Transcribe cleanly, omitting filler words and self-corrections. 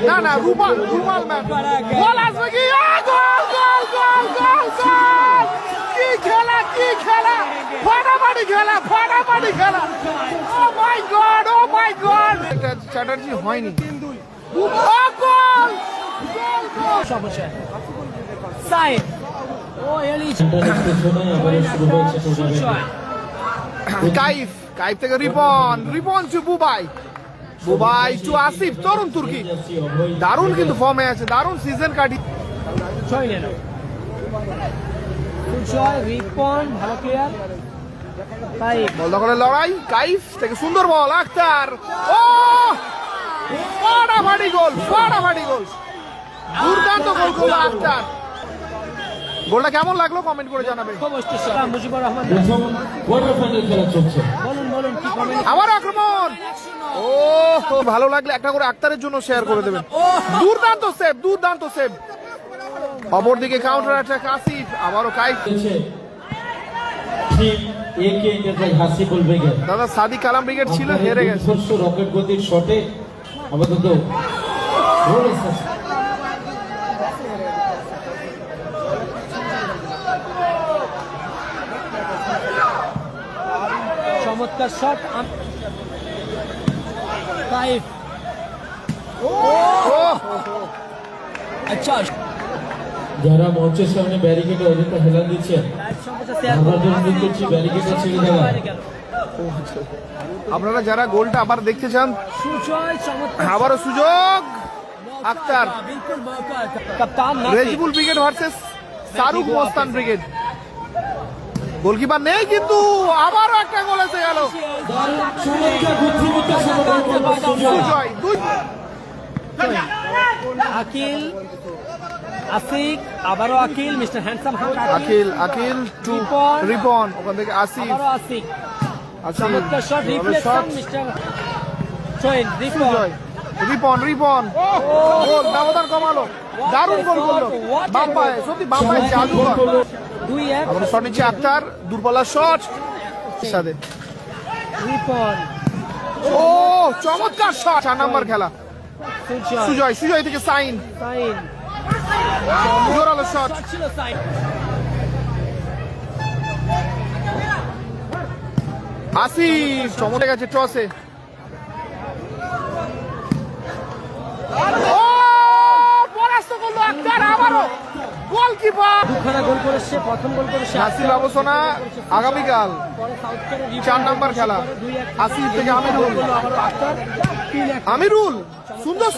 না না রুমাল ম্যান গোল আসবে কি গোল গোল গোল গোল গোল কি খেলা ফাটাফাটি খেলা ও মাই গড চ্যাটার্জি হয়নি ও গোল সমস্যা সাইড ও এলি কাইফ থেকে রিপন টু বুবাই টু আসিফ তরুণ তুর্কি দারুণ কিন্তু ফর্মে আছে দারুণ সিজন কাটি রিপন ভালো প্লেয়ার তাই বল দখলের লড়াই কাইফ থেকে সুন্দর বল আক্তার ও ফাটাফাটি গোল দুর্দান্ত গোল করলো আক্তার গোলটা কেমন লাগলো কমেন্ট করে জানাবেন মুজিবুর রহমান বলুন কি কমেন্ট আবার আক্রমণ ও ভালো লাগলে একটা করে আক্তারের জন্য শেয়ার করে দেবেন দুর্দান্ত সেভ অপরদিকে কাউন্টার অ্যাটাক আসিফ আবারও কাইফ দাদা সাদিক কালাম ব্রিগেড ছিল হেরে গেছে রকেট গতির শটে আপাতত চমৎকার শট কাইফ আচ্ছা যারা মঞ্চের সামনে ব্যারিকেডে অযথা হেলান দিচ্ছেন ব্যারিকেডে ছেড়ে দেওয়া আপনারা যারা গোলটা আবার দেখতে চান সুজয় চমৎকার আবারও সুযোগ আক্তার বিলকুল মৌকা কাপ্তান Rejibul brigade versus Shahrukh Mostan brigade goalkeeper নেই কিন্তু আবারও একটা গোল এসে গেল সুজয় আকিল আসিফ আবারও Akil mister handsome Akil to Ripon ওখান থেকে আসিফ আবারও আসিফ চমৎকার shot reflection mister Sohel Ripon goal ব্যবধান কমালো দারুণ গোল করলো বাম্পায় জাদুঘর 2-1 আমরা শট নিচ্ছে আক্তার দূরপাল্লার শট সাথে রিপন ও চমৎকার শট 4 নাম্বার খেলা সুজয় থেকে সাইন জোরালো শট ছিল সাইড আসিফ চমকে গেছে টসে ও পরাস্ত করলো আক্তার আবারও গোলকিপার দুখানা গোল করেছে প্রথম গোল করেছে নাসির আলোচনা আগামীকাল পরে সাউথ করে 4 নাম্বার খেলা আসিফ থেকে আমিরুল সুন্দর